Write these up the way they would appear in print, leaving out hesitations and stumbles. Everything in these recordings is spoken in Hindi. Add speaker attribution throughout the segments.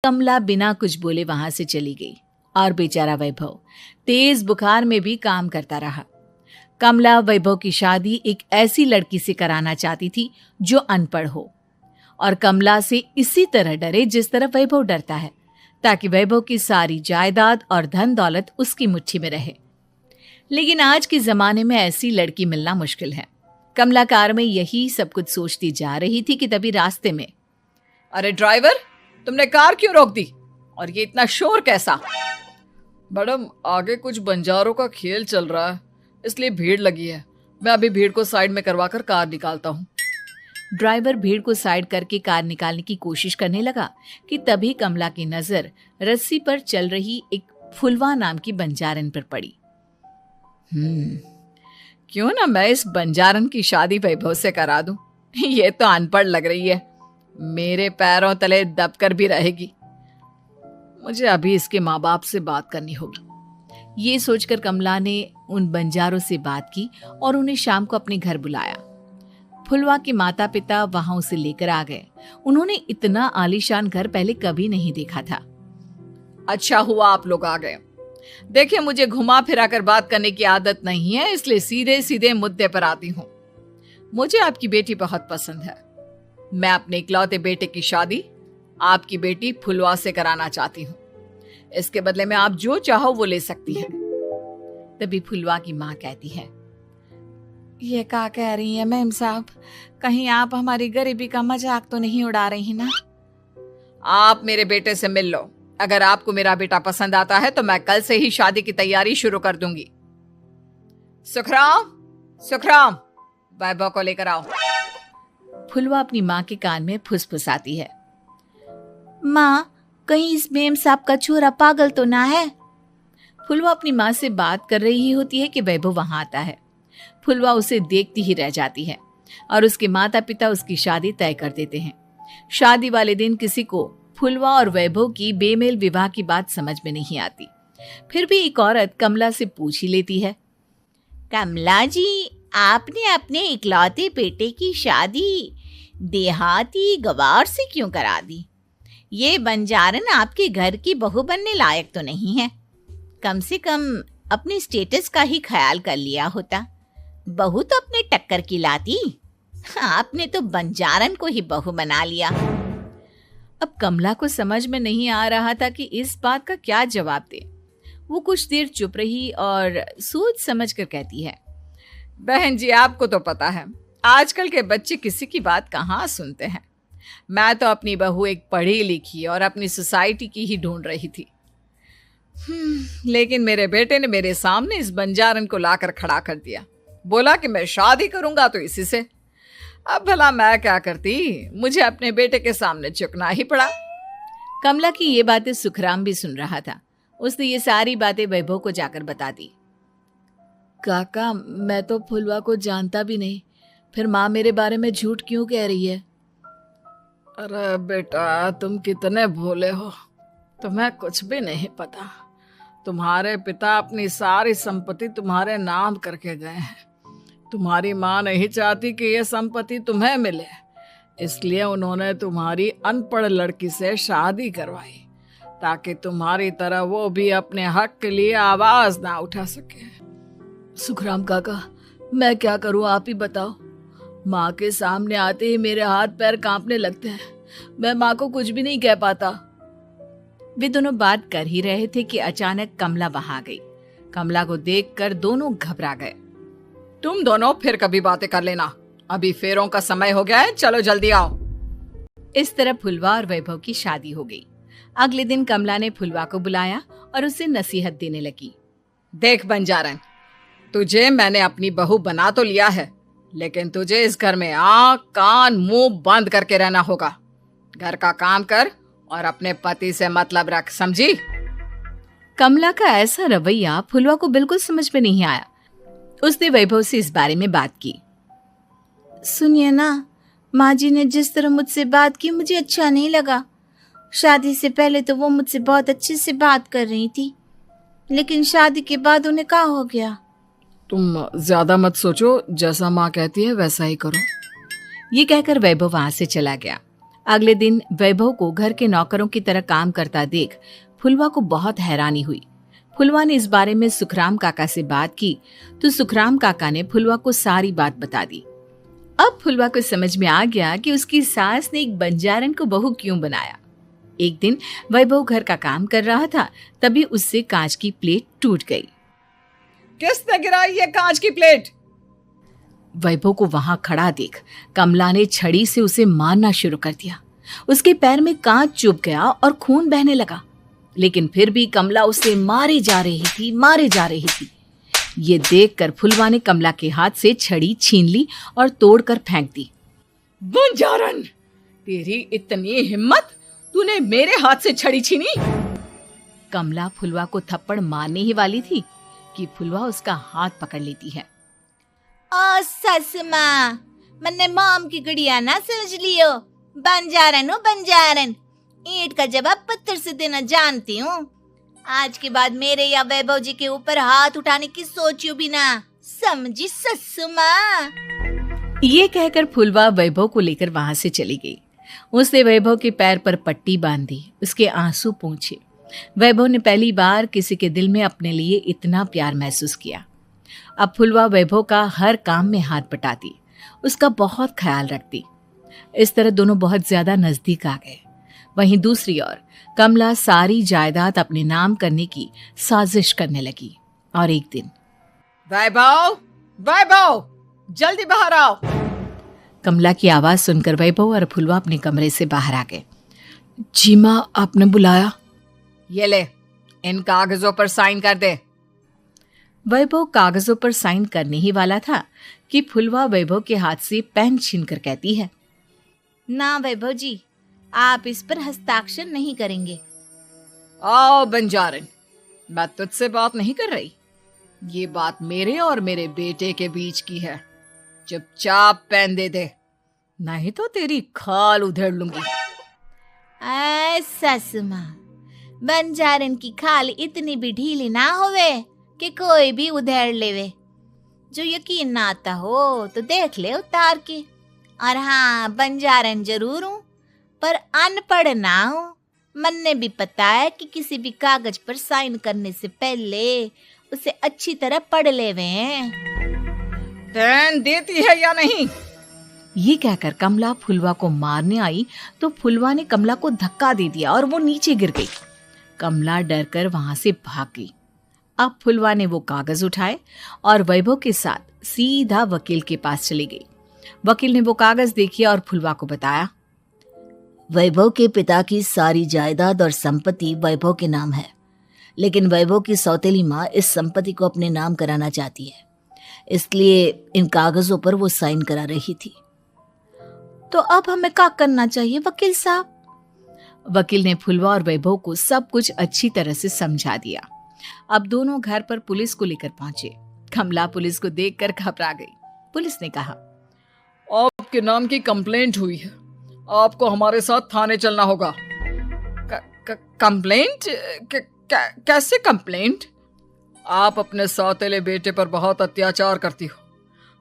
Speaker 1: कमला बिना कुछ बोले वहां से चली गई और बेचारा वैभव तेज बुखार में भी काम करता रहा। कमला वैभव की शादी एक ऐसी लड़की से कराना चाहती थी जो अनपढ़ हो और कमला से इसी तरह डरे जिस तरह वैभव डरता है, ताकि वैभव की सारी जायदाद और धन दौलत उसकी मुट्ठी में रहे। लेकिन आज के जमाने में ऐसी लड़की मिलना मुश्किल है। कमला कार में यही सब कुछ सोचती जा रही थी कि तभी रास्ते में,
Speaker 2: अरे ड्राइवर, तुमने कार क्यों रोक दी? और ये इतना शोर कैसा? मैडम, आगे कुछ बंजारों का खेल चल रहा है, इसलिए भीड़ लगी है। मैं अभी भीड़ को साइड में करवाकर कार निकालता हूँ।
Speaker 1: ड्राइवर भीड़ को साइड करके कार निकालने की कोशिश करने लगा कि तभी कमला की नजर रस्सी पर चल रही एक फुलवा नाम की बंजारन पर पड़ी।
Speaker 2: क्यों ना मैं इस बंजारन की शादी वैभव से करा दूं? ये तो अनपढ़ लग रही है, मेरे पैरों तले दबकर भी रहेगी। मुझे अभी इसके माँ बाप से बात करनी होगी।
Speaker 1: ये सोचकर कमला ने उन बंजारों से बात की और उन्हें शाम को अपने घर बुलाया। फुलवा के माता पिता वहां उसे लेकर आ गए। उन्होंने इतना आलीशान घर पहले कभी नहीं देखा था।
Speaker 2: अच्छा हुआ आप लोग आ गए। देखिए, मुझे घुमा फिरा कर बात करने की आदत नहीं है, इसलिए सीधे सीधे मुद्दे पर आती हूँ। मुझे आपकी बेटी बहुत पसंद है। मैं अपने इकलौते बेटे की शादी आपकी बेटी फुलवा से कराना चाहती हूँ। इसके बदले में आप जो चाहो वो ले सकती हैं।
Speaker 1: तभी फुलवा की माँ कहती है,
Speaker 2: ये क्या कह रही है मैम साहब? कहीं आप हमारी गरीबी का मजाक तो नहीं उड़ा रही ना? आप मेरे बेटे से मिल लो। अगर आपको मेरा बेटा पसंद आता है तो मैं कल से ही शादी की तैयारी शुरू कर दूंगी। सुखराम, सुखराम, वैभव को लेकर आओ।
Speaker 1: फुलवा अपनी माँ के कान में फुसफुसाती है, माँ, कहीं इस मेम साहब का छोरा पागल तो ना है? फुलवा अपनी माँ से बात कर रही होती है कि वैभव वहां आता है। फुलवा उसे देखती ही रह जाती है और उसके माता पिता उसकी शादी तय कर देते हैं। शादी वाले दिन किसी को फुलवा और वैभव की बेमेल विवाह की बात समझ में नहीं आती। फिर भी एक औरत कमला से पूछ ही लेती है, कमला जी, आपने अपने इकलौते बेटे की शादी देहाती गवार से क्यों करा दी? ये बंजारन आपके घर की बहू बनने लायक तो नहीं है। कम से कम अपने स्टेटस का ही ख्याल कर लिया होता। बहू तो अपने टक्कर की लाती, आपने तो बंजारन को ही बहू बना लिया। अब कमला को समझ में नहीं आ रहा था कि इस बात का क्या जवाब दे। वो कुछ देर चुप रही और सोच समझ कर कहती है,
Speaker 2: बहन जी, आपको तो पता है आजकल के बच्चे किसी की बात कहाँ सुनते हैं। मैं तो अपनी बहू एक पढ़ी लिखी और अपनी सोसाइटी की ही ढूंढ रही थी। लेकिन मेरे बेटे ने मेरे सामने इस बंजारन को लाकर खड़ा कर दिया। बोला कि मैं शादी करूंगा तो इसी से। अब भला मैं क्या करती, मुझे अपने बेटे के सामने झुकना ही पड़ा।
Speaker 1: कमला की ये बातें सुखराम भी सुन रहा था। उसने ये सारी बातें वैभव को जाकर बता दी। काका, मैं तो फुलवा को जानता भी नहीं, फिर माँ मेरे बारे में झूठ क्यों कह रही है?
Speaker 2: अरे बेटा, तुम कितने भोले हो, तुम्हें कुछ भी नहीं पता। तुम्हारे पिता अपनी सारी संपत्ति तुम्हारे नाम करके गए हैं। तुम्हारी माँ नहीं चाहती कि यह संपत्ति तुम्हें मिले, इसलिए उन्होंने तुम्हारी अनपढ़ लड़की से शादी करवाई, ताकि तुम्हारी तरह वो भी अपने हक के लिए आवाज ना उठा सके।
Speaker 1: सुखराम काका, मैं क्या करूं, आप ही बताओ। माँ के सामने आते ही मेरे हाथ पैर कांपने लगते हैं। मैं माँ को कुछ भी नहीं कह पाता। वे दोनों बात कर ही रहे थे कि अचानक कमला वहां आ गई। कमला को देखकर दोनों घबरा गए।
Speaker 2: तुम दोनों फिर कभी बातें कर लेना, अभी फेरों का समय हो गया है, चलो जल्दी आओ।
Speaker 1: इस तरह फुलवा और वैभव की शादी हो गई। अगले दिन कमला ने फुलवा को बुलाया और उसे नसीहत देने लगी।
Speaker 2: देख बंजारन, तुझे मैंने अपनी बहू बना तो लिया है, लेकिन तुझे इस घर में आंख कान मुंह बंद करके रहना होगा। घर का काम कर और अपने पति से मतलब रख, समझी?
Speaker 1: कमला का ऐसा रवैया फुलवा को बिल्कुल समझ में नहीं आया। उसने वैभव से इस बारे में बात की। सुनिए ना, माँ जी ने जिस तरह मुझसे बात की मुझे अच्छा नहीं लगा। शादी से पहले तो वो मुझसे बहुत अच्छे से बात कर रही थी, लेकिन शादी के बाद उन्हें क्या हो गया?
Speaker 2: तुम ज्यादा मत सोचो, जैसा माँ कहती है वैसा ही करो।
Speaker 1: ये कहकर वैभव वहां से चला गया। अगले दिन वैभव को घर के नौकरों की तरह काम करता देख फुलवा को बहुत हैरानी हुई। फुलवा ने इस बारे में सुखराम काका से बात की तो सुखराम काका ने फुलवा को सारी बात बता दी। अब फुलवा को समझ में आ गया कि उसकी सास ने एक बंजारन को बहू क्यों बनाया। एक दिन वैभव घर का काम कर रहा था, तभी उससे कांच की प्लेट टूट गई।
Speaker 2: किसने गिराई ये कांच की प्लेट?
Speaker 1: वैभव को वहां खड़ा देख कमला ने छड़ी से उसे मारना शुरू कर दिया। उसके पैर में कांच चुभ गया और खून बहने लगा, लेकिन फिर भी कमला उसे मारे जा रही थी। ये देखकर फुलवा ने कमला के हाथ से छड़ी छीन ली और तोड़कर फेंक दी।
Speaker 2: बंजारन, तेरी इतनी हिम्मत, तूने मेरे हाथ से छड़ी छीनी?
Speaker 1: कमला फुलवा को थप्पड़ मारने ही वाली थी कि फुलवा उसका हाथ पकड़ लेती है।
Speaker 3: ओ ससु माँ, मैंने मोम की गुड़िया ना समझ लियो। बंजारन, ईंट का जवाब पत्थर से देना जानती हूँ। आज के बाद मेरे या वैभव जी के ऊपर हाथ उठाने की सोचियो भी ना, समझी ससु माँ?
Speaker 1: ये कहकर फुलवा वैभव को लेकर वहां से चली गई। उसने वैभव के पैर पर पट्टी बांधी, उसके आंसू पोंछे। वैभव ने पहली बार किसी के दिल में अपने लिए इतना प्यार महसूस किया। अब फुलवा वैभव का हर काम में हाथ बटाती, उसका बहुत ख्याल रखती। इस तरह दोनों बहुत ज्यादा नजदीक आ गए। वहीं दूसरी ओर कमला सारी जायदाद अपने नाम करने की साजिश करने लगी। और एक दिन,
Speaker 2: वैभव, जल्दी बाहर आओ।
Speaker 1: कमला की आवाज सुनकर वैभव और फुलवा अपने कमरे से बाहर आ गए। जी माँ, आपने बुलाया?
Speaker 2: ये ले, इन कागजों पर साइन कर दे।
Speaker 1: वैभव कागजों पर साइन करने ही वाला था कि फुलवा वैभव के हाथ से पेन छीनकर कहती है,
Speaker 3: ना वैभव जी, आप इस पर हस्ताक्षर नहीं करेंगे।
Speaker 2: आओ बंजारन, मैं तुझसे बात नहीं कर रही। ये बात मेरे और मेरे बेटे के बीच की है। चुपचाप पेन दे दे, नहीं तो तेरी खाल उधेड़ लूंगी।
Speaker 3: ससु माँ, बंजारन की खाल इतनी भी ढीली ना होवे कि कोई भी उधेड़ लेवे। जो यकीन ना आता हो तो देख ले उतार के। और हाँ, बंजारन जरूर हूँ पर अनपढ़ ना हूँ। मन्ने भी पता है कि किसी भी कागज पर साइन करने से पहले उसे अच्छी तरह पढ़ लेवे हैं।
Speaker 2: पेन देती है या नहीं?
Speaker 1: ये कहकर कमला फुलवा को मारने आई तो फुलवा ने कमला को धक्का दे दिया और वो नीचे गिर गई। कमला डरकर वहां से भाग गई। अब फुलवा ने वो कागज उठाए और वैभव के साथ सीधा वकील के पास चली गई। वकील ने वो कागज देखे और फुलवा को बताया,
Speaker 4: वैभव के पिता की सारी जायदाद और संपत्ति वैभव के नाम है, लेकिन वैभव की सौतेली माँ इस संपत्ति को अपने नाम कराना चाहती है, इसलिए इन कागजों पर वो साइन करा रही थी।
Speaker 1: तो अब हमें क्या करना चाहिए वकील साहब? वकील ने फुलवा और वैभव को सब कुछ अच्छी तरह से समझा दिया। अब दोनों घर पर पुलिस को लेकर पहुंचे। कमला पुलिस को देखकर घबरा गई। पुलिस ने कहा,
Speaker 2: आपके नाम की कंप्लेंट हुई है, आपको हमारे साथ थाने चलना होगा। कंप्लेंट? कैसे कंप्लेंट? आप अपने सौतेले बेटे पर बहुत अत्याचार करती हो,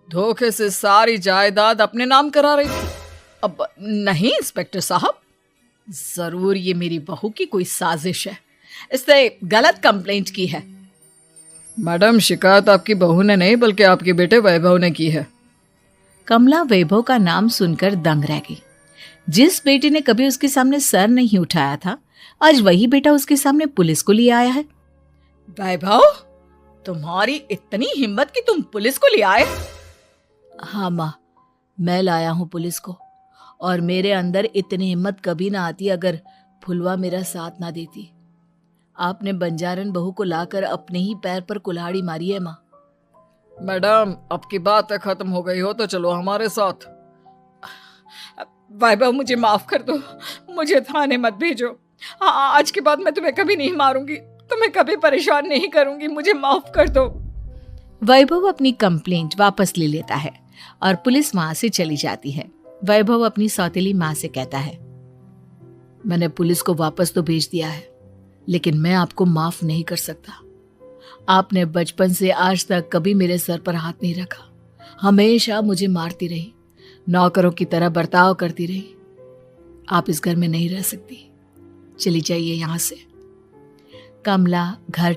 Speaker 2: धोखे से सारी जायदाद अपने नाम करा रही थी। अब नहीं इंस्पेक्टर साहब, जरूर ये मेरी बहू की कोई साजिश है, इसने गलत कंप्लेंट की है। मैडम, शिकायत आपकी बहू ने नहीं बल्कि आपके बेटे वैभव ने की है।
Speaker 1: कमला वैभव का नाम सुनकर दंग रह गई। जिस बेटे ने कभी उसके सामने सर नहीं उठाया था, आज वही बेटा उसके सामने पुलिस को ले आया है।
Speaker 2: वैभव, तुम्हारी इतनी हिम्मत कि तुम पुलिस को ले आए?
Speaker 4: हाँ माँ, मैं लाया हूँ पुलिस को, और मेरे अंदर इतनी हिम्मत कभी ना आती अगर फुलवा मेरा साथ ना देती। आपने बंजारन बहू को लाकर अपने ही पैर पर कुल्हाड़ी मारी है माँ।
Speaker 2: मैडम, अब की बात खत्म हो गई हो तो चलो हमारे साथ। वैभव, मुझे माफ कर दो, मुझे थाने मत भेजो। आज के बाद मैं तुम्हें कभी नहीं मारूंगी, तुम्हें कभी परेशान नहीं करूंगी, मुझे माफ कर दो।
Speaker 1: वैभव अपनी कंप्लेंट वापस ले लेता है और पुलिस वहां से चली जाती है। वैभव अपनी सौतेली माँ से कहता है,
Speaker 4: मैंने पुलिस को वापस तो भेज दिया है, लेकिन मैं आपको माफ नहीं कर सकता। आपने बचपन से आज तक कभी मेरे सर पर हाथ नहीं रखा, हमेशा मुझे मारती रही, नौकरों की तरह बर्ताव करती रही। आप इस घर में नहीं रह सकती, चली जाइए यहाँ से।
Speaker 1: कमला घर